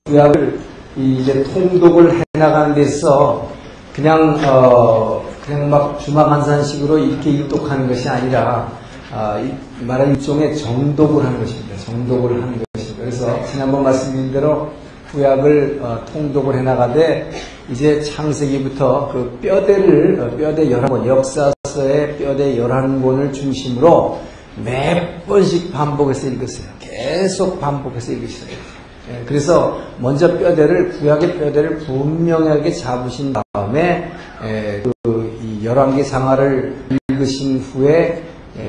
구약을 이제 통독을 해나가는 데서 그냥 막 주마간산식으로 이렇게 일독하는 것이 아니라 말하는 일종의 정독을 하는 것입니다. 정독을 하는 것입니다. 그래서 지난번 말씀드린 대로 구약을 통독을 해나가되 이제 창세기부터 그 뼈대 11권, 역사서의 뼈대 11권을 중심으로 몇 번씩 반복해서 읽었어요. 계속 반복해서 읽으셨어요. 그래서 먼저 구약의 뼈대를 분명하게 잡으신 다음에 이 11개 상하를 읽으신 후에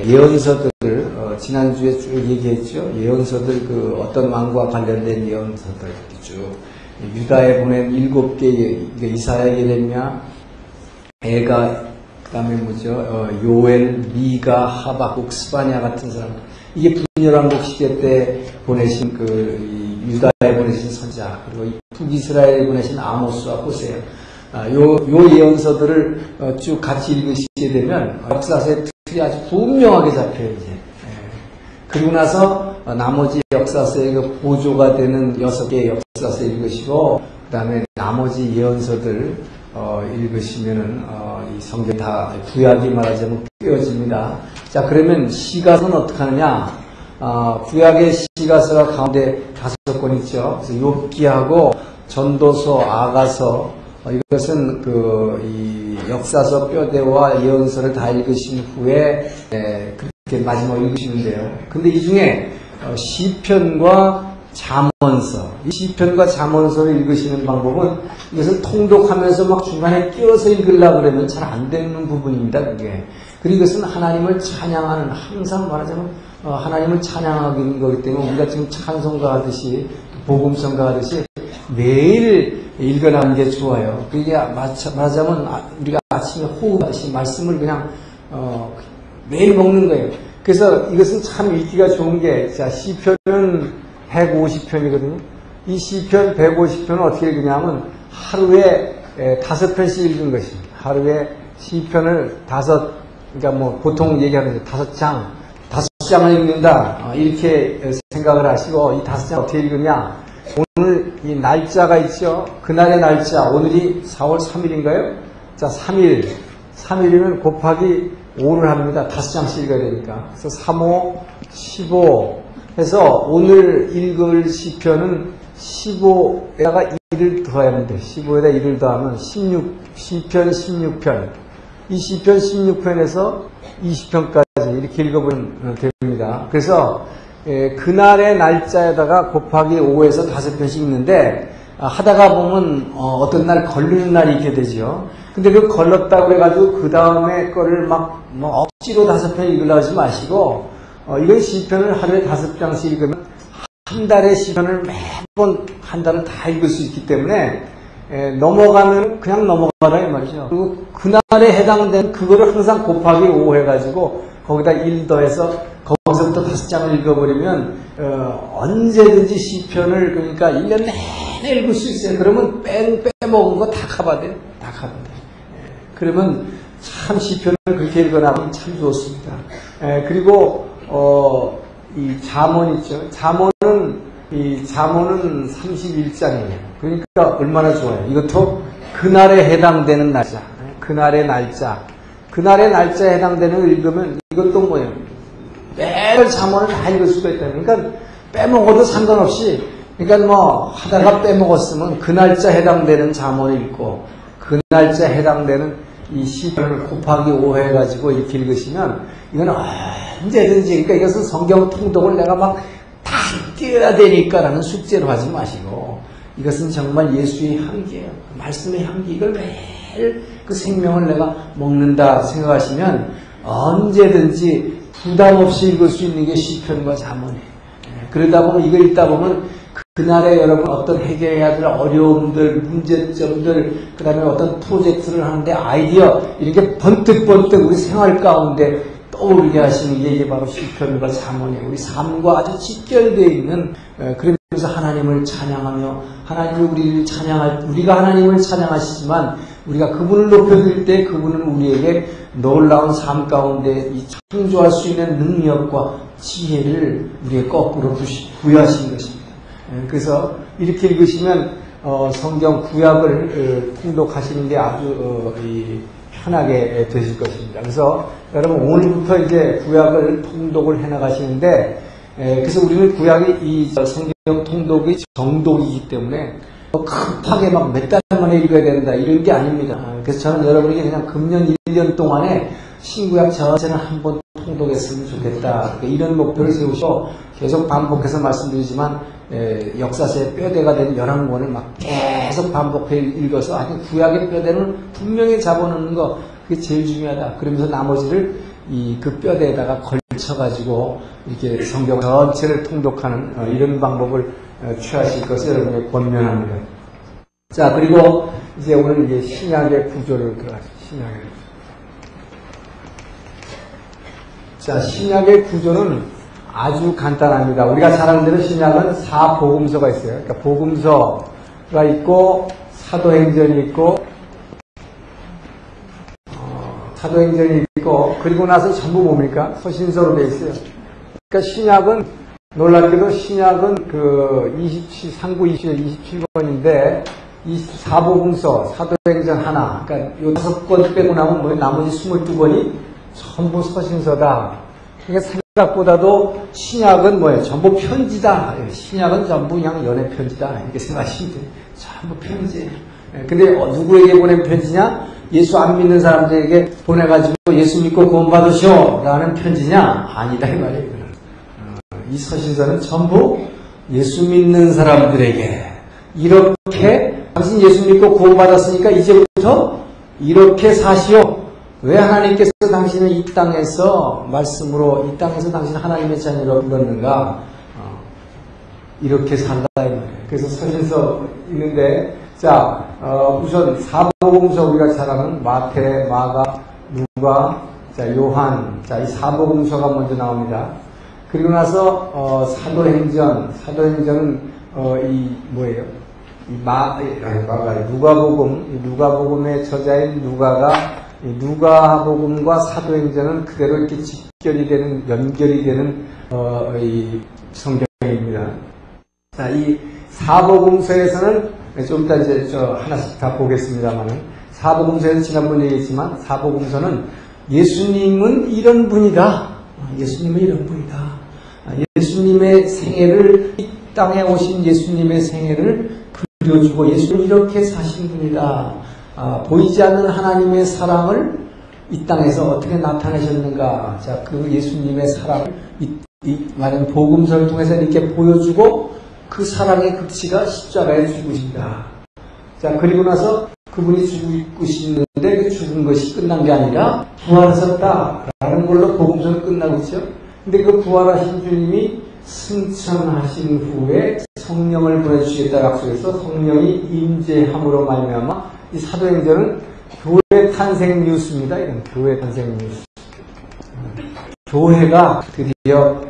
예언서들을 지난주에 쭉 얘기했죠. 예언서들 어떤 왕과 관련된 예언서들 쭉 유다에 보낸 7개 이사야, 예레미야, 에가, 그 다음에 요엘, 미가, 하박국, 스바냐 같은 사람. 이게 분열왕국 시대 때 보내신 유다에 보내신 선자, 그리고 북이스라엘에 보내신 아모스와 호세야. 요 예언서들을 쭉 같이 읽으시게 되면 역사서의 틀이 아주 분명하게 잡혀요, 이제. 그리고 나서 나머지 역사서의 보조가 되는 6개의 역사서 읽으시고, 그 다음에 나머지 예언서들 읽으시면은 이 성경이 다 구약이 말하자면 꿰어집니다. 자, 그러면 시가서는 어떻게 하느냐? 구약의 시가서가 가운데 5권 있죠. 그래서 욥기하고 전도서, 아가서, 이것은 이 역사서 뼈대와 예언서를 다 읽으신 후에 그렇게 마지막으로 읽으시는데요. 근데 이 중에 시편과 잠언서, 이 시편과 잠언서를 읽으시는 방법은 이것을 통독하면서 막 중간에 끼어서 읽으려고 그러면 잘 안 되는 부분입니다, 그게. 그리고 이것은 하나님을 찬양하는, 항상 말하자면 하나님을 찬양하는 거기 때문에 우리가 지금 찬송가 하듯이, 복음성가 하듯이 매일 읽어나가는 게 좋아요. 그게 말하자면 우리가 아침에 호흡하시 말씀을 그냥 매일 먹는 거예요. 그래서 이것은 참 읽기가 좋은 게, 자, 시편은 150편이거든요. 이 시편 150편은 어떻게 읽느냐면 하루에 5편씩 읽은 것입니다. 하루에 시편을 그러니까 보통 얘기하는 5장을 읽는다. 이렇게 생각을 하시고, 이 5장 어떻게 읽느냐? 오늘 이 날짜가 있죠? 그날의 날짜, 오늘이 4월 3일인가요? 자, 3일이면 곱하기 5를 합니다. 5장씩 읽어야 되니까. 그래서 3, 5, 15 해서 오늘 읽을 시편은 15에다가 1을 더해야 합니다. 15에다 1을 더하면 시편 16편. 이 시편 16편에서 20편까지 이렇게 읽어보면 됩니다. 그래서 그날의 날짜에다가 곱하기 5에서 5편씩 읽는데, 하다가 보면 어떤 날 걸리는 날이 있게 되죠. 근데 그 걸렸다고 해가지고 그 다음에 거를 억지로 5편 읽으려고 하지 마시고, 이건 시편을 하루에 5장씩 읽으면 한 달의 시편을 매번 한 달을 다 읽을 수 있기 때문에 넘어가면 그냥 넘어가라 이 말이죠. 그리고 그날에 해당된 그거를 항상 곱하기 5 해가지고 거기다 1 더해서 거기서부터 5장을 읽어버리면 언제든지 시편을 그러니까 1년 내내 읽을 수 있어요. 그러면 빼먹은 거 다 커버야 돼요. 다 커버야 돼요. 그러면 참 시편을 그렇게 읽어나가면 참 좋습니다. 그리고 이 잠언 있죠. 잠언은 31장이에요. 그러니까 얼마나 좋아요. 이것도 그날에 해당되는 날짜. 그날의 날짜에 해당되는 걸 읽으면 이것도 뭐예요? 매일 잠언을 다 읽을 수가 있다. 그러니까 빼먹어도 상관없이, 그러니까 하다가 빼먹었으면 그 날짜 해당되는 잠언을 읽고, 그 날짜 해당되는 이 시편을 곱하기 5 해가지고 이렇게 읽으시면, 이건 언제든지, 그러니까 이것은 성경 통독을 내가 다 띄어야 되니까라는 숙제로 하지 마시고, 이것은 정말 예수의 향기예요. 말씀의 향기. 이걸 매일 그 생명을 내가 먹는다 생각하시면 언제든지 부담 없이 읽을 수 있는 게 시편과 잠언이에요. 그러다 보면 이거 읽다 보면 그날에 여러분 어떤 해결해야 될 어려움들, 문제점들, 그 다음에 어떤 프로젝트를 하는데 아이디어, 이렇게 번뜩번뜩 우리 생활 가운데 떠오르게 하시는 게 이게 바로 시편과 잠언이에요. 우리 삶과 아주 직결되어 있는, 그러면서 하나님을 찬양하며, 우리가 하나님을 찬양하시지만, 우리가 그분을 높여드릴 때 그분은 우리에게 놀라운 삶 가운데 이 창조할 수 있는 능력과 지혜를 우리의 거꾸로 부여하신 것입니다. 그래서 이렇게 읽으시면 성경 구약을 통독하시는 게 아주 편하게 되실 것입니다. 그래서 여러분 오늘부터 이제 구약을 통독을 해나가시는데 그래서 우리는 구약이 이 성경 통독이 정독이기 때문에 급하게 막 몇 달 만에 읽어야 된다 이런 게 아닙니다. 그래서 저는 여러분에게 그냥 금년 1년 동안에 신구약 전체는 한번 통독했으면 좋겠다. 이런 목표를 세우시고 계속 반복해서 말씀드리지만 역사서의 뼈대가 된 11권을 막 계속 반복해 읽어서 아니 구약의 뼈대는 분명히 잡아놓는 거 그게 제일 중요하다. 그러면서 나머지를 그 뼈대에다가 걸쳐가지고 이렇게 성경 전체를 통독하는 이런 방법을 취하실 것을 여러분에게 권면합니다. 자, 그리고 이제 오늘 이제 신약의 구조를 들어가죠. 자, 신약의 구조는 아주 간단합니다. 우리가 잘 아는 대로 신약은 4복음서가 있어요. 그러니까 복음서가 있고 사도행전이 있고 그리고 나서 전부 뭡니까? 서신서로 되어 있어요. 그러니까 신약은 놀랍게도 신약은 상구 27권인데 이 4복음서, 사도행전 하나, 그러니까 요 5권 빼고 나면 뭐 나머지 22권이 전부 서신서다. 그러니까 생각보다도 신약은 뭐예요? 전부 편지다. 신약은 전부 그냥 연애 편지다. 이렇게 생각하시면 돼요. 전부 편지예요. 근데 누구에게 보낸 편지냐? 예수 안 믿는 사람들에게 보내가지고 예수 믿고 구원받으시오 라는 편지냐? 아니다 이 말이에요. 이 서신서는 전부 예수 믿는 사람들에게 이렇게 당신 예수 믿고 구원받았으니까 이제부터 이렇게 사시오. 왜 하나님께서 당신을 이 땅에서 말씀으로 이 땅에서 당신 하나님의 자녀로 불렀는가? 이렇게 산다 이 말이에요. 그래서 서신서 있는데 자 우선 사복음서 우리가 잘 아는 마태, 마가, 누가, 자 요한, 자 이 사복음서가 먼저 나옵니다. 그리고 나서 사도행전은 이 뭐예요? 누가복음의 저자인 누가가 누가복음과 사도행전은 그대로 이렇게 연결이 되는 이 성경입니다. 자, 이 사복음서에서는 좀 이따 이제 하나씩 다 보겠습니다만은 사복음서에서 지난번에 얘기했지만 사복음서는 예수님은 이런 분이다. 예수님의 생애를 이 땅에 오신 예수님의 생애를 그려주고 예수님은 이렇게 사신 분이다. 보이지 않는 하나님의 사랑을 이 땅에서 어떻게 나타내셨는가. 자, 그 예수님의 사랑을 많은 복음서를 통해서 이렇게 보여주고 그 사랑의 극치가 십자가에 죽으신다. 자, 그리고 나서 그분이 죽으시는데 그 죽은 것이 끝난 게 아니라 부활하셨다라는 걸로 복음서는 끝나고 있죠. 근데 그 부활하신 주님이 승천하신 후에 성령을 보내주시겠다고 약속해서 성령이 임재함으로 말미암아 이 사도행전은 교회 탄생 뉴스입니다. 이런 교회 탄생 뉴스. 교회가 드디어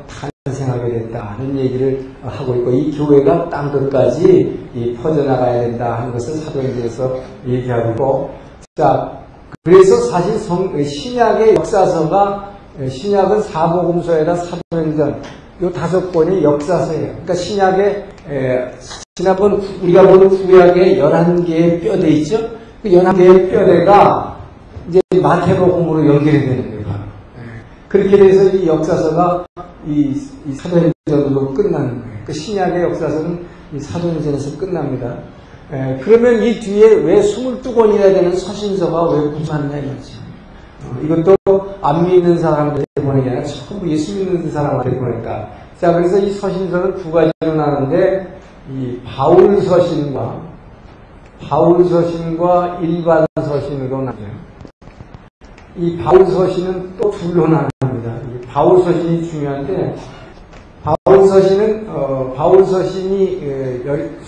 탄생하게 됐다는 얘기를 하고 있고 이 교회가 땅 끝까지 퍼져나가야 된다 하는 것을 사도행전에서 얘기하고 있고 자 그래서 사실 신약의 역사서가 신약은 사복음서에다 사도행전 요 5권이 역사서예요. 그러니까 신약의 지난번 우리가 본 구약의 11개의 뼈대 있죠? 그 11개의 뼈대가 이제 마태복음으로 연결이 되는 거예요. 그렇게 돼서 이 역사서가 이 사도행전으로 끝나는 거예요. 그 신약의 역사서는 이 사도행전에서 끝납니다. 그러면 이 뒤에 왜 22권이나 되는 서신서가 왜 부족하느냐 이거죠. 이것도 안 믿는 사람들에게 보내는 게 아니라 전부 예수 믿는 사람한테 보냈다. 자, 그래서 이 서신서는 두 가지로 나누는데 이 바울 서신과 일반 서신으로 나눠요. 이 바울 서신은 또 둘로 나눕니다. 이 바울 서신이 중요한데 바울 서신이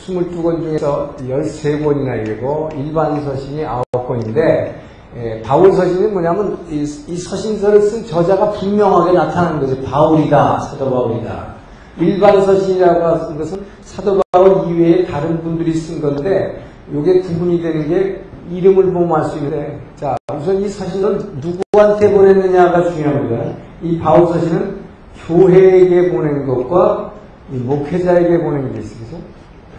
22권 중에서 13권이나 되고 일반 서신이 9권인데 바울 서신이 뭐냐면 이 서신서를 쓴 저자가 분명하게 나타나는 거죠. 바울이다, 사도 바울이다. 일반 서신이라고 하는 것은 사도 바울 이외에 다른 분들이 쓴 건데 이게 구분이 되는 게 이름을 보면 알 수 있는데 자 우선 이 서신은 누구한테 보냈느냐가 중요합니다. 이 바울 서신은 교회에게 보낸 것과 이 목회자에게 보낸 게 있어요.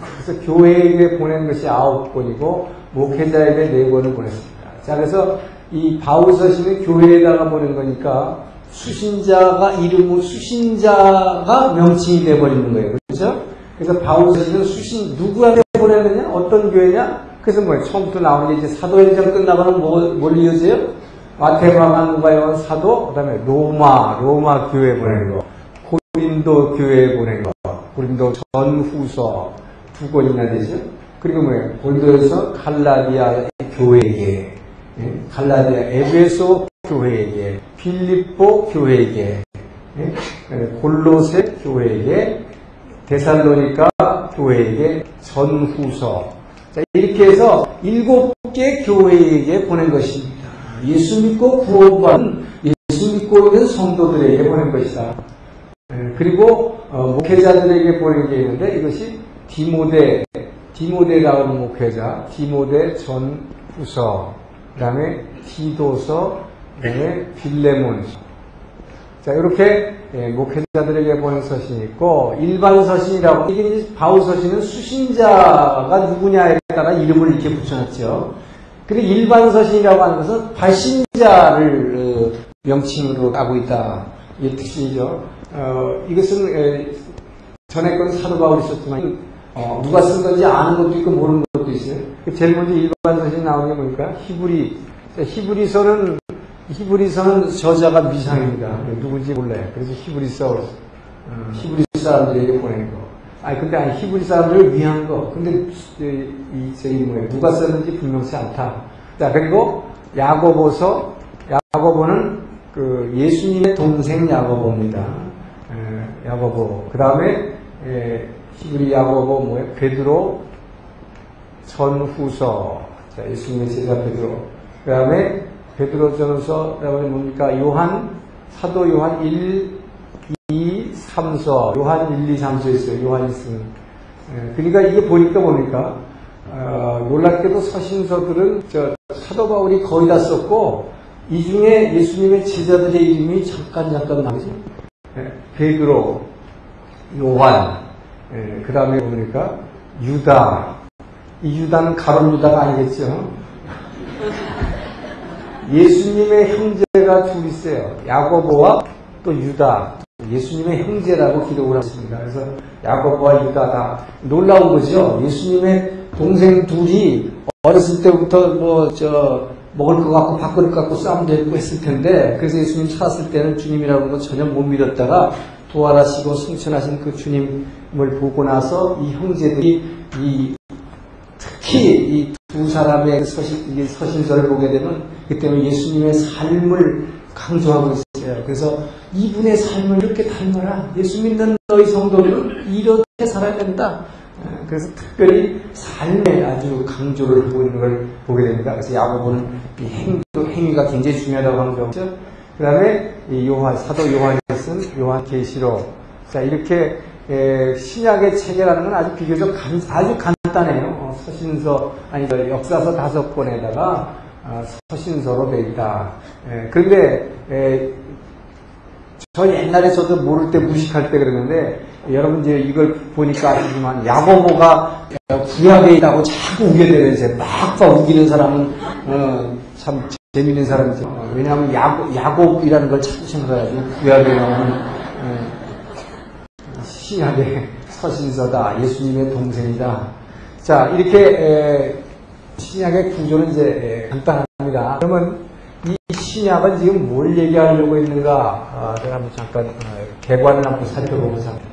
그래서 교회에게 보낸 것이 9권이고 목회자에게 4권을 보냈습니다. 자, 그래서 이 바울서신은 교회에다가 보낸 거니까 수신자가 이름으로 수신자가 명칭이 돼버리는 거예요. 그렇죠? 그래서 바울서신은 누구한테 보내느냐? 어떤 교회냐? 그래서 뭐예요? 처음부터 나오는 게 이제 사도행전 끝나고는 뭘 이어져요? 마태마가 누가 요한 사도, 그 다음에 로마 교회 보낸 거, 고린도 교회 보낸 거, 고린도 전후서 2권이나 되죠? 그리고 뭐예요? 고린도에서 갈라디아 교회에게, 갈라디아 에베소 교회에게, 빌립보 교회에게, 골로새 교회에게, 데살로니가 교회에게 전후서. 자, 이렇게 해서 7개 교회에게 보낸 것입니다. 예수 믿고 구원받은, 예수 믿고 있는 성도들에게 보낸 것이다. 그리고 목회자들에게 보낸 게 있는데 이것이 디모데라고 하는 목회자, 디모데 전후서, 그 다음에 디도서, 그 다음에 빌레몬서. 자, 이렇게 목회자들에게 보낸 서신이 있고, 일반 서신이라고, 이게 바울 서신은 수신자가 누구냐에 따라 이름을 이렇게 붙여놨죠. 그리고 일반 서신이라고 하는 것은 발신자를 명칭으로 하고 있다. 이 뜻이죠. 이것은 전에 건 사도 바울이 썼지만, 누가 쓴 건지 아는 것도 있고 모르는 것도 있어요. 제일 먼저 일반 서신이 나오는 게 뭡니까? 히브리서는 저자가 미상입니다. 누군지 몰라요. 그래서 히브리서 사람들에게 보낸 거. 근데 히브리 사람들을 위한 거. 근데 누가 썼는지 분명치 않다. 자, 그리고 야고보는 그 예수님의 동생 야고보입니다. 야고보. 그 다음에 히브리 야고보 뭐예요? 베드로 전후서. 자, 예수님의 제자 베드로. 그 다음에 베드로 전후서, 그다음에 뭡니까? 사도 요한 1, 2, 3서, 요한 1, 2, 3서 있어요. 요한이 쓴. 그러니까 이게 보니까 뭡니까? 놀랍게도 서신서들은 사도 바울이 거의 다 썼고, 이 중에 예수님의 제자들의 이름이 잠깐 나오죠. 베드로, 요한, 그 다음에 뭡니까? 유다. 이 유다는 가룟 유다가 아니겠죠? 예수님의 형제가 둘 있어요. 야고보와 또 유다. 예수님의 형제라고 기록을 했습니다. 그래서 야고보와 유다다. 놀라운 거죠. 예수님의 동생 둘이 어렸을 때부터 먹을 것 같고 밥그릇 갖고 싸움도 했고 했을 텐데, 그래서 예수님 찾았을 때는 주님이라는 거 전혀 못 믿었다가 부활하시고 승천하신 그 주님을 보고 나서 이 형제들이 특히 이 두 사람의 서신서를 보게 되면 그때는 예수님의 삶을 강조하고 있어요. 그래서 이분의 삶을 이렇게 닮아라. 예수 믿는 너희 성도들은 이렇게 살아야 된다. 그래서 특별히 삶에 아주 강조를 하고 있는 걸 보게 됩니다. 그래서 야고보는 이 행위가 굉장히 중요하다고 하는 거죠. 그 다음에 사도 요한이 쓴 요한계시록. 자, 이렇게 신약의 체계라는 건 아주 비교적 아주 간단해요. 서신서, 역사서 5권에다가 서신서로 되어 있다. 그런데 저 옛날에 저도 모를 때 무식할 때 그러는데, 여러분 이제 이걸 보니까 아시지만 야고보가 구약에 있다고 자꾸 우게 되면서 막 우기는 사람은 참 재밌는 사람이죠. 왜냐하면 야곱이라는 걸 자꾸 생각해가지고 구약에 나오는 신약의 서신서다. 예수님의 동생이다. 자, 이렇게 신약의 구조는 이제 간단합니다. 그러면 이 신약은 지금 뭘 얘기하려고 있는가? 제가 한번 잠깐 개관을 한번 살펴보고자 합니다.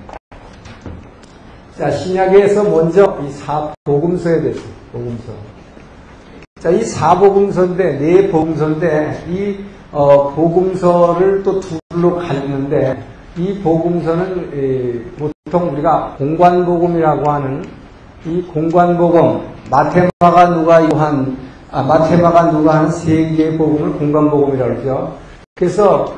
자, 신약에서 먼저 이 복음서에 대해서 복음서. 자, 이 4복음서인데, 4복음서인데, 이 복음서를 또 둘로 갈리는데, 이 복음서는 보통 우리가 공관복음이라고 하는 이 공관복음, 마태마가 누가 하는 3개의 복음을 공관복음이라고 그러죠. 그래서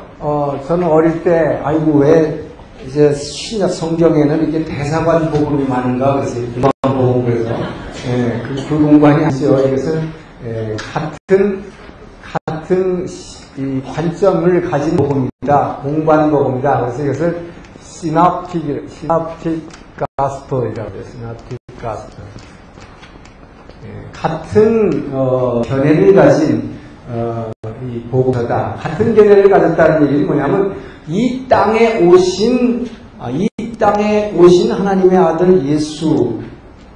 저는 어릴 때 왜 이제 신약 성경에는 이렇게 대사관 복음이 많은가 그래서 공관복음 그래서 그 공관이 아니죠. 이것은 같은 이 관점을 가진 복음이다. 공관복음이다. 그래서 이것을 시납틱 가스펠이라고 해요. 시납틱 gospel. 같은 견해를 가진 이 복음서다. 같은 견해를 가졌다는 얘기는 뭐냐면 이 땅에 오신 하나님의 아들 예수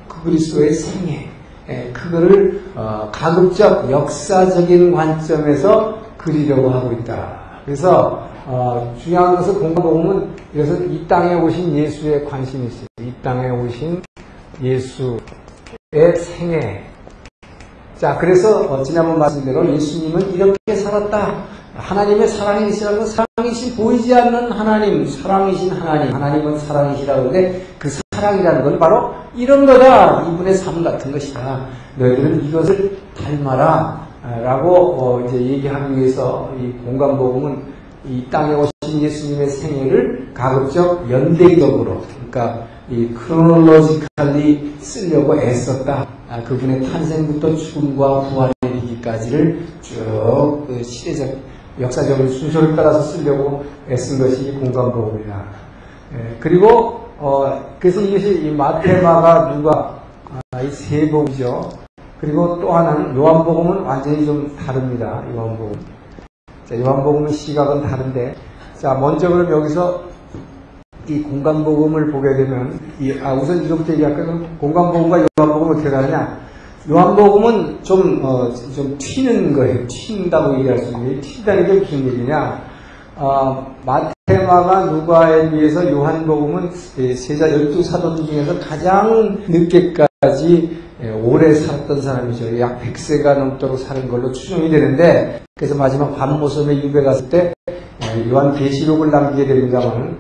그리스도의 생애, 그거를 가급적 역사적인 관점에서 그리려고 하고 있다. 그래서 중요한 것은 공간복음은 그래서 이 땅에 오신 예수에 관심이 있어요. 이 땅에 오신 예수의 생애. 자, 그래서 지난번 말씀대로 예수님은 이렇게 살았다. 하나님의 사랑이시라는 건 사랑이신 보이지 않는 하나님, 사랑이신 하나님, 하나님은 사랑이시라고 하는데 그 사랑이라는 건 바로 이런 거다. 이분의 삶 같은 것이다. 너희들은 이것을 닮아라. 라고 이제 얘기하기 위해서 이 공간복음은 이 땅에 오신 예수님의 생애를 가급적 연대적으로, 그러니까 이 크로놀로지컬리 쓰려고 애썼다. 그분의 탄생부터 죽음과 부활에 이르기까지를 쭉 시대적, 역사적인 순서를 따라서 쓰려고 애쓴 것이 공간복음이다. 그리고 그래서 이것이 이 마태, 마가, 누가 이 세 복이죠. 그리고 또 하나는 요한복음은 완전히 좀 다릅니다. 요한복음. 자, 요한복음의 시각은 다른데, 자, 먼저 그럼 여기서 이 공간복음을 보게 되면, 우선 이것부터 얘기할까요? 공간복음과 요한복음은 어떻게 다르냐? 요한복음은 좀 튀는 거예요. 튄다고 얘기할 수 있는데, 튄다는 게 무슨 얘기냐? 마테마가 누가에 비해서 요한복음은 세자 12사도 중에서 가장 늦게까지 오래 살았던 사람이죠. 약 100세가 넘도록 사는 걸로 추정이 되는데, 그래서 마지막 밤모섬에 유배 갔을 때 요한 계시록을 남기게 됩니다만,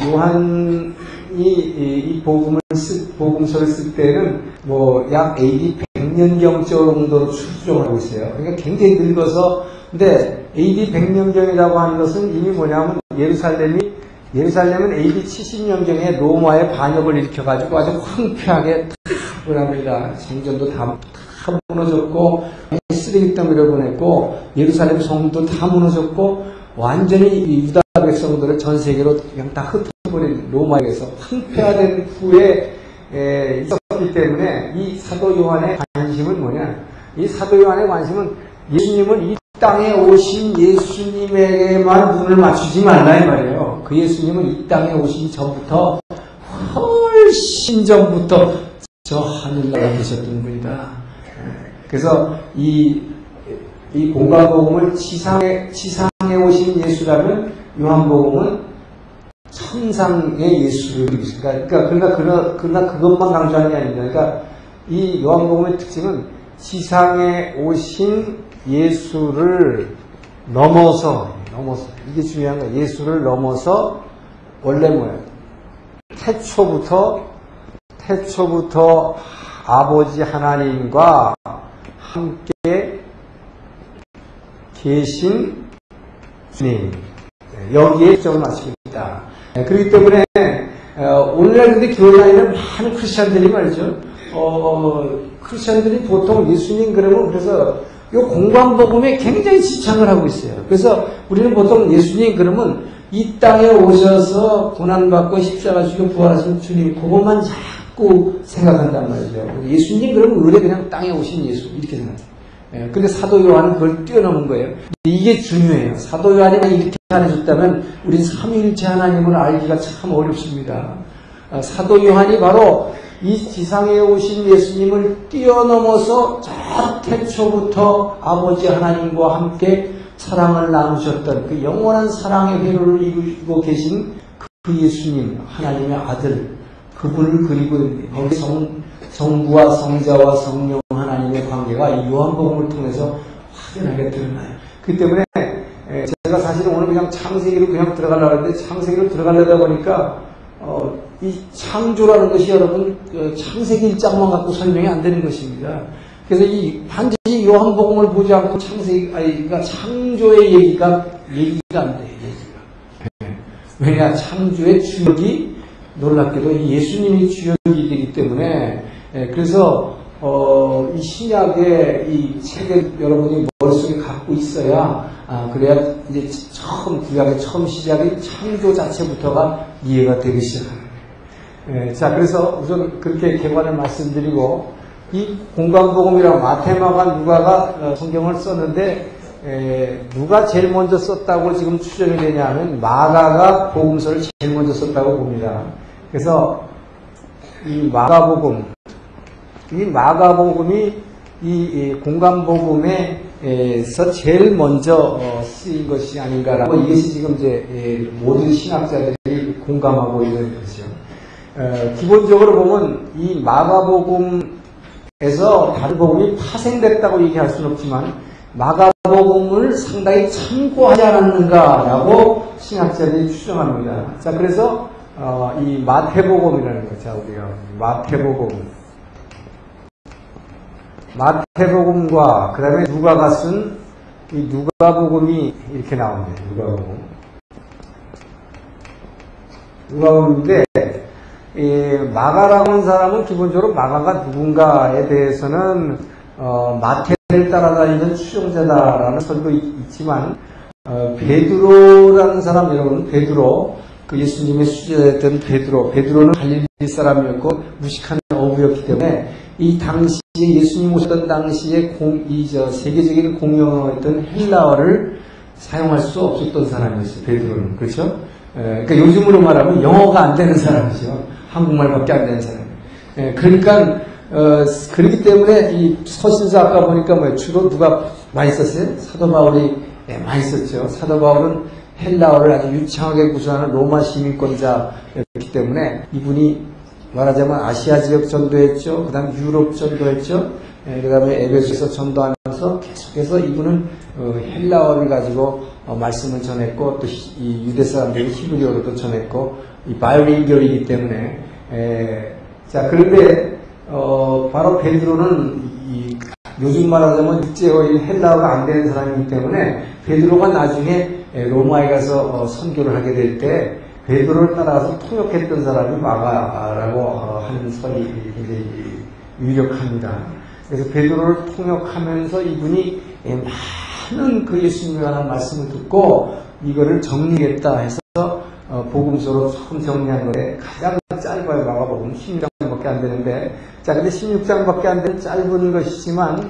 요한이 이 복음서를 쓸 때는 약 AD 100년경 정도로 추정을 하고 있어요. 그러니까 굉장히 늙어서, 근데 AD 100년경이라고 하는 것은 이미 뭐냐면 예루살렘은 AD 70년경에 로마의 반역을 일으켜가지고 아주 황폐하게 뭐랍니다. 성전도 다 무너졌고 쓰레기 더미를 보냈고 예루살렘 성도 다 무너졌고 완전히 유다 백성들을 전 세계로 그냥 다 흩어버린 로마에서 황폐화된 후에 있었기 때문에 이 사도 요한의 관심은 뭐냐? 이 사도 요한의 관심은 예수님은 이 땅에 오신 예수님에게만 눈을 맞추지 말라 이 말이에요. 그 예수님은 이 땅에 오시기 전부터 훨씬 전부터 저 하늘나라에 계셨던 분이다. 그래서 이 공간복음을 지상에 오신 예수라면 요한복음은 천상의 예수를 그리십니다. 그러나 그것만 강조하는 게 아닙니다. 그러니까 이 요한복음의 특징은 지상에 오신 예수를 넘어서 이게 중요한 거예요. 예수를 넘어서 원래 뭐예요? 태초부터 아버지 하나님과 함께 계신 주님, 여기에 점을 맞춥니다. 그렇기 때문에 오늘날 근데 교회 다니는 많은 크리스찬들이 말이죠. 크리스찬들이 보통 예수님 그러면 그래서 이 공간복음에 굉장히 지창을 하고 있어요. 그래서 우리는 보통 예수님 그러면 이 땅에 오셔서 고난받고 십자가 지고 부활하신 주님 그것만 자꾸 생각한단 말이죠. 예수님 그러면 의뢰 그냥 땅에 오신 예수 이렇게 생각해요. 근데 사도 요한은 그걸 뛰어넘은 거예요. 이게 중요해요. 사도 요한이 이렇게 안 해줬다면 우린 삼위일체 하나님을 알기가 참 어렵습니다. 사도 요한이 바로 이 지상에 오신 예수님을 뛰어넘어서 저 태초부터 아버지 하나님과 함께 사랑을 나누셨던 그 영원한 사랑의 회로를 이루고 계신 그 예수님, 하나님의 아들, 그분을 그리고 거기 성부와 성자와 성령 하나님의 관계가 이 요한복음을 통해서 확연하게 드러나요. 그 때문에 제가 사실은 오늘 그냥 창세기로 그냥 들어가려고 했는데 창세기로 들어가려다 보니까 이 창조라는 것이 여러분 창세기 1장만 갖고 설명이 안 되는 것입니다. 그래서 이 반드시 요한복음을 보지 않고 그러니까 창조의 얘기가 안 돼요. 왜냐 창조의 주역이 놀랍게도 예수님이 주역이 되기 때문에 그래서 이 신약의 이 책을 여러분이 머릿속에 갖고 있어야 그래야 이제 구약의 처음 시작인 창조 자체부터가 이해가 되기 시작합니다. 자, 그래서 우선 그렇게 개관을 말씀드리고, 이 공간복음이라고 마태마가 누가가 성경을 썼는데, 누가 제일 먼저 썼다고 지금 추정이 되냐 하면 마가가 복음서를 제일 먼저 썼다고 봅니다. 그래서 이 마가복음이 이 공간복음에서 제일 먼저 쓰인 것이 아닌가라고, 이것이 지금 이제 모든 신학자들이 공감하고 있는 것이죠. 기본적으로 보면 이 마가복음에서 다른 복음이 파생됐다고 얘기할 수는 없지만 마가복음을 상당히 참고하지 않았는가라고 신학자들이 추정합니다. 자, 그래서 이 마태복음이라는 거, 자, 우리가 마태복음과 그 다음에 누가가 쓴 이 누가복음이 이렇게 나옵니다. 누가복음인데, 마가라고 하는 사람은 기본적으로 마가가 누군가에 대해서는 마태를 따라다니는 추종자다라는 설도 있지만, 베드로라는 사람, 여러분, 베드로, 그 예수님의 수제자였던 베드로는 갈릴리 사람이었고 무식한 어부였기 때문에 이 당시에 예수님 오셨던 당시에 세계적인 공용어였던 헬라어를 사용할 수 없었던 사람이었어요. 베드로는. 그렇죠? 그러니까 요즘으로 말하면 영어가 안 되는 사람이죠. 한국말밖에 안 되는 사람. 그러니까 그렇기 때문에 이 서신서 아까 보니까 주로 누가 많이 썼어요? 사도 바울이 많이 썼죠. 사도 바울은 헬라어를 아주 유창하게 구사하는 로마 시민권자였기 때문에 이분이 말하자면 아시아 지역 전도했죠. 그 다음에 유럽 전도했죠. 그 다음에 에베소에서 전도하면서 계속해서 이분은 헬라어를 가지고 말씀을 전했고, 또 이 유대 사람들이 히브리어로도 전했고, 이 바이링결이기 때문에 자, 그런데 바로 베드로는 요즘 말하자면 육제어인 헬라어가 안 되는 사람이기 때문에 베드로가 나중에 로마에 가서 선교를 하게 될 때 베드로를 따라가서 통역했던 사람이 마가라고 하는 설이 굉장히 유력합니다. 그래서 베드로를 통역하면서 이분이 많은 그 예수님에 관한 말씀을 듣고 이거를 정리했다 해서 복음서로 처음 정리한 건데, 가장 짧아요. 마가복음 16장밖에 안 되는데, 자, 근데 16장밖에 안 되는 짧은 것이지만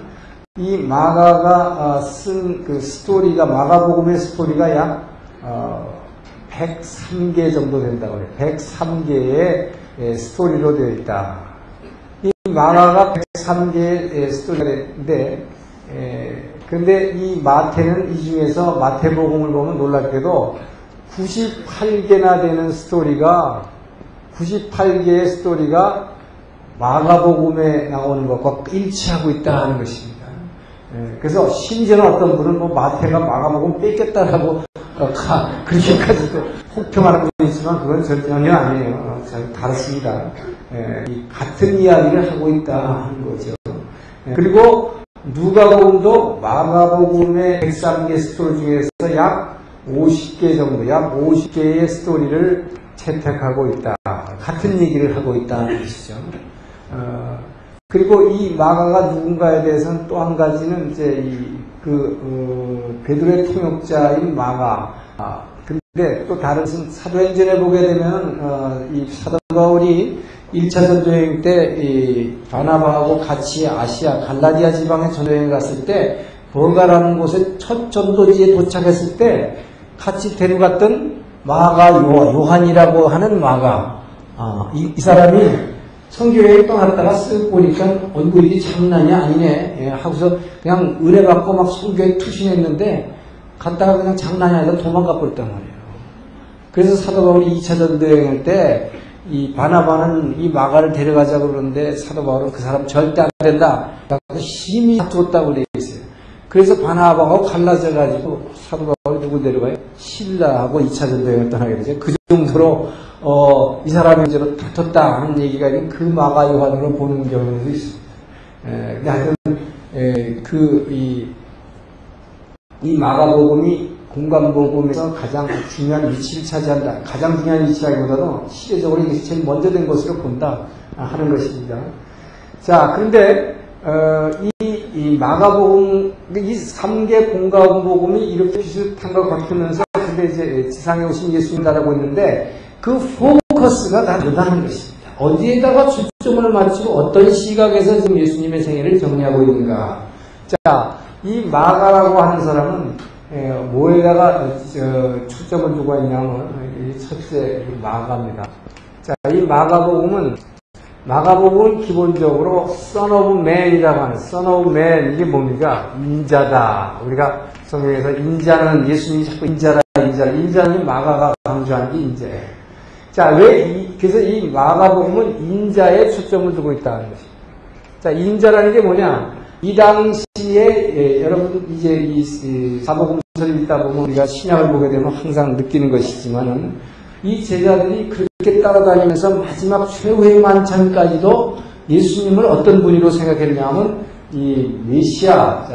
이 마가가 쓴 그 스토리가, 마가복음의 스토리가 약 103개 정도 된다고 해요. 103개의 스토리로 되어 있다. 이 마가가 103개의 스토리가 되는데, 그런데 이 마태는 이 중에서 마태복음을 보면 놀랍게도 98개나 되는 스토리가, 98개의 스토리가 마가복음에 나오는 것과 일치하고 있다 하는 것입니다. 그래서 심지어는 어떤 분은 마태가 마가복음 뺏겼다라고 그렇게까지도 혹평하는 분이 있지만 그건 전혀 아니에요. 잘 다릅니다. 같은 이야기를 하고 있다 하는 거죠. 그리고 누가복음도 마가복음의 103개 스토리 중에서 약 50개 정도, 약 50개의 스토리를 채택하고 있다. 같은 얘기를 하고 있다는 것이죠. 그리고 이 마가가 누군가에 대해서는 또 한 가지는 이제 베드로의 통역자인 마가. 근데 또 다른 사도행전에 보게 되면, 이 사도 바울이 1차 전도여행 때 이 바나바하고 같이 아시아 갈라디아 지방에 전도여행 갔을 때 버가라는 곳에 첫 전도지에 도착했을 때 같이 데려갔던 마가 요한이라고 하는 마가. 이 사람이 선교여행 떠났다가 쓱 보니까 얼굴이 장난이 아니네 하고서 그냥 은혜 받고 막 선교에 투신했는데 갔다가 그냥 장난이 아니라 도망가 버렸단 말이에요. 그래서 사도 바울이 2차 전도여행할 때 이 바나바는 이 마가를 데려가자고 그러는데 사도 바울은 그 사람 절대 안 된다. 힘이 줬다고 그래 있어요. 그래서 바나바하고 갈라져가지고 사도 바울이 누구 데려가요? 실라하고 2차 전도여행을 떠나게 되죠. 그 정도로 이 사람이 이제로 다퉜다 하는 얘기가 있는 그 마가 요한으로 보는 경우도 있습니다. 근데 하여튼 이 마가복음이 공간복음에서 가장 중요한 위치를 차지한다. 가장 중요한 위치라기보다도 시대적으로 이것이 제일 먼저 된 것으로 본다 하는 것입니다. 자, 그런데 이 마가복음, 이 3개 공간복음이 이렇게 비슷한 것 같으면서 근데 이제 지상에 오신 예수님이라고 있는데 그 포커스가 다 다르다는 것입니다. 어디에다가 초점을 맞추고 어떤 시각에서 지금 예수님의 생애를 정리하고 있는가. 자, 이 마가라고 하는 사람은 뭐에다가 초점을 두고 있냐면 첫째 마가입니다. 자, 이 마가복음은 기본적으로 Son of Man이라고 하는 Son of Man, 이게 뭡니까? 인자다. 우리가 성경에서 인자는 예수님이 자꾸 인자는 마가가 강조한 게 인자예요. 자, 그래서 이 마가복음은 인자에 초점을 두고 있다는 것입니다. 자, 인자라는 게 뭐냐? 이 당시에 여러분 이제 이 사복음서를 읽다 보면 우리가 신약을 보게 되면 항상 느끼는 것이지만은 이 제자들이 그렇게 따라다니면서 마지막 최후의 만찬까지도 예수님을 어떤 분으로 생각했냐면 이 메시아,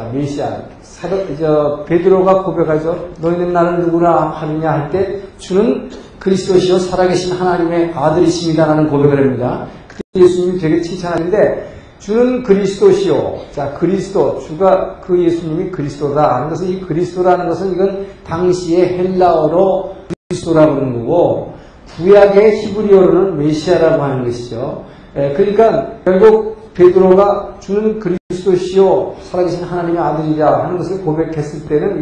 베드로가 고백하죠. 너희는 나를 누구라 하느냐 할 때 주는 그리스도시요 살아계신 하나님의 아들이십니다라는 고백을 합니다. 그때 예수님이 되게 칭찬하는데 주는 그리스도시요. 자, 그리스도, 주가 그 예수님이 그리스도다 하는 것은 이 그리스도라는 것은 이건 당시의 헬라어로 그리스도라고 하는 거고 구약의 히브리어로는 메시아라고 하는 것이죠. 그러니까 결국 베드로가 주는 그리스도시요 살아계신 하나님의 아들이라 하는 것을 고백했을 때는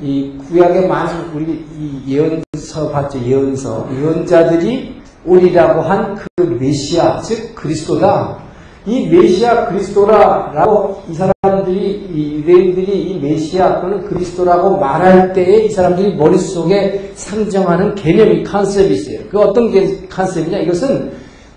이 구약의 많은 우리 이 예언서 봤죠. 예언자들이 오리라고 한 그 메시아 즉 그리스도다. 이 메시아 그리스도라고 이 사람들이 이 유대인들이 이 메시아 또는 그리스도라고 말할 때에 이 사람들이 머릿속에 상정하는 개념이 컨셉이 있어요. 그 어떤 컨셉이냐? 이것은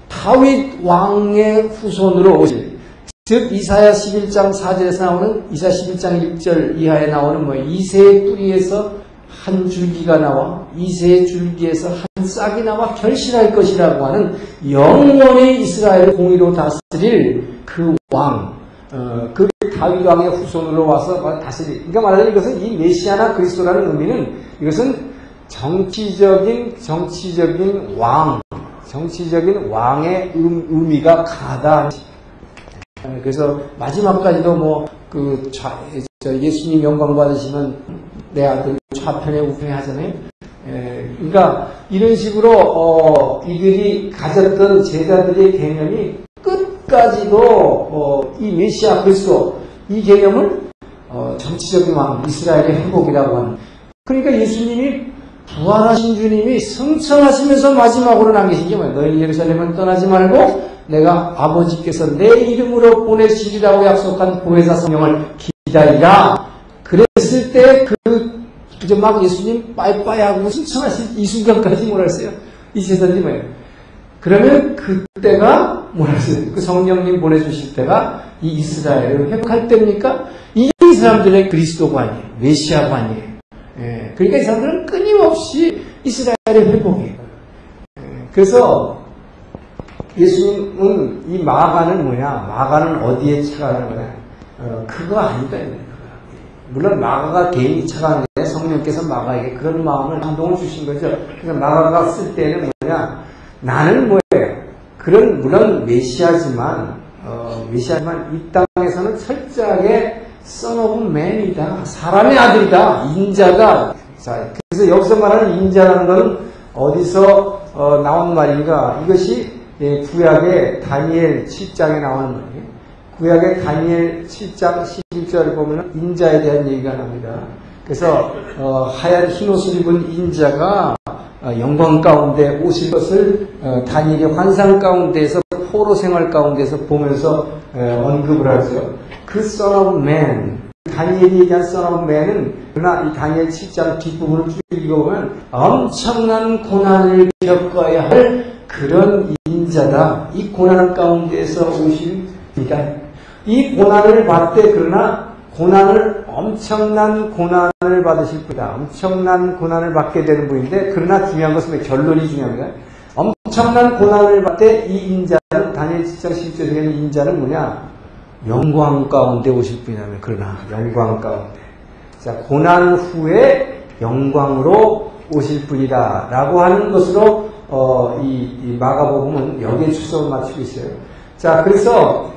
다윗 왕의 후손으로 오실, 즉 이사야 11장 4절에서 나오는 이사야 11장 1절 이하에 나오는 이새의 뿌리에서 한 줄기가 나와 이새의 줄기에서 한 싹이 나와 결실할 것이라고 하는 영원히 이스라엘을 공의로 다스릴 그 왕, 그 다윗 왕의 후손으로 와서 다스릴. 그러니까 말하자면 이것은 이 메시아나 그리스도라는 의미는 이것은 정치적인 왕의 의미가 가다. 그래서 마지막까지도 예수님 영광 받으시면 내 아들 좌편에 우편에 하잖아요. 그러니까 이런 식으로 이들이 가졌던 제자들의 개념이 끝까지도 이 메시아 그리스도 이 개념을 정치적인 왕 이스라엘의 행복이라고 하는. 그러니까 예수님이 부활하신 주님이 승천하시면서 마지막으로 남기신 게 뭐예요? 너희 예루살렘은 떠나지 말고 내가 아버지께서 내 이름으로 보내시리라고 약속한 보혜사 성령을 기다리라. 그랬을 때 이제 막 예수님 빠이빠이 하고 승천하신 이 순간까지 뭐라 했어요? 이 제자들이 뭐예요? 그러면 그때가 뭐라 했어요? 그 성령님 보내주실 때가 이 이스라엘을 회복할 때입니까? 이게 이 사람들의 그리스도가 아니에요. 메시아가 아니에요. 그러니까 이 사람들은 끊임없이 이스라엘의 회복이에요. 그래서 예수님은 이 마가는 뭐냐? 마가는 어디에 착안하는 거냐? 그거 아니다. 물론 마가가 개인이 착안하는데 성령께서 마가에게 그런 마음을 감동을 주신 거죠. 그래서 마가가 쓸 때는 뭐냐? 나는 뭐예요? 물론 메시아지만 이 땅에서는 철저하게 Son of Man이다. 사람의 아들이다. 인자다. 자, 그래서 여기서 말하는 인자라는 것은 어디서 나온 말인가? 이것이 구약의 다니엘 7장에 나오는 말이에요. 구약의 다니엘 7장 11절을 보면 인자에 대한 얘기가 납니다. 그래서 하얀 흰옷을 입은 인자가 영광 가운데 오실 것을 다니엘의 환상 가운데에서 포로 생활 가운데서 보면서 언급을 하죠. 그 Son of Man, 다니엘이 얘기한 Son of Man은 그러나 이 다니엘 7장 뒷부분을 쭉 읽어보면 엄청난 고난을 겪어야 할 그런 인자다. 이 고난 가운데에서 오실 이다. 이 고난을 받되 그러나 엄청난 고난을 받으실 분이다. 엄청난 고난을 받게 되는 분인데 그러나 중요한 것은 결론이 중요합니다. 엄청난 고난을 받되 이 인자는 다니엘 7장 10절에 있는 인자는 뭐냐? 영광 가운데 오실 분이라면 그러나 영광 가운데. 자, 고난 후에 영광으로 오실 분이다 라고 하는 것으로 이 마가복음은 여기에 초점을 맞추고 있어요. 자, 그래서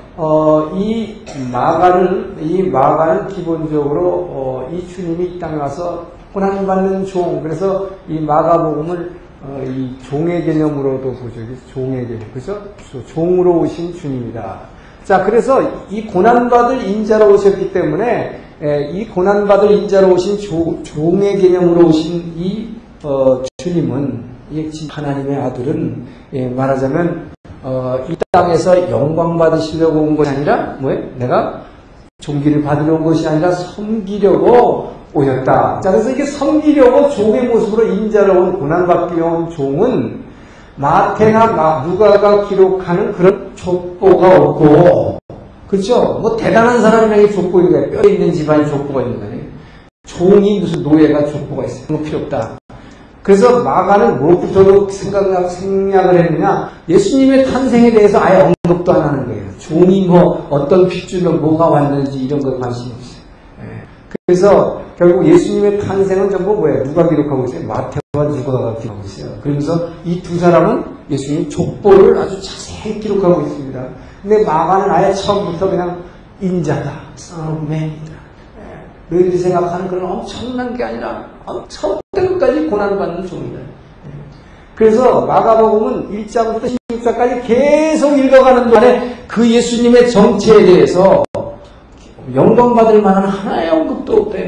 이 마가는 기본적으로 이 주님이 이 땅에 와서 고난받는 종, 그래서 이 마가복음을 이 종의 개념으로도 보죠. 종의 개념. 그죠? 종으로 오신 주님이다. 자, 그래서 이 고난받을 인자로 오셨기 때문에, 이 고난받을 인자로 오신 종의 개념으로 오신 이, 주님은, 하나님의 아들은, 말하자면, 이 땅에서 영광 받으시려고 온 것이 아니라, 내가 존귀를 받으러 온 것이 아니라 섬기려고 오셨다. 자, 그래서 이게 섬기려고 종의 모습으로 인자로 온 고난받기 온 종은 마태나 누가가 기록하는 그런 족보가 없고, 그렇죠? 뭐 대단한 사람에게 족보 있는 거예요. 뼈에 있는 집안에 족보가 있는 거예요. 종이 무슨 노예가 족보가 있어요. 그런 거 필요 없다. 그래서 마가는 무엇부터 생략을 했느냐? 예수님의 탄생에 대해서 아예 언급도 안 하는 거예요. 종이 뭐 어떤 핏줄로 뭐가 왔는지 이런 거 관심이 없어요. 그래서 결국 예수님의 탄생은 전부 뭐예요? 누가 기록하고 있어요? 마태와 누가가 기록하고 있어요. 그러면서 이 두 사람은 예수님 족보를 아주 자세히 기록하고 있습니다. 근데 마가는 아예 처음부터 그냥 인자다, Son of Man이다. 너희들이 생각하는 그런 엄청난 게 아니라 처음부터 끝까지 고난받는 종이다. 그래서 마가복음은 1장부터 16장까지 계속 읽어가는 동안에 그 예수님의 정체에 대해서 영광받을 만한 하나의 언급도 없다.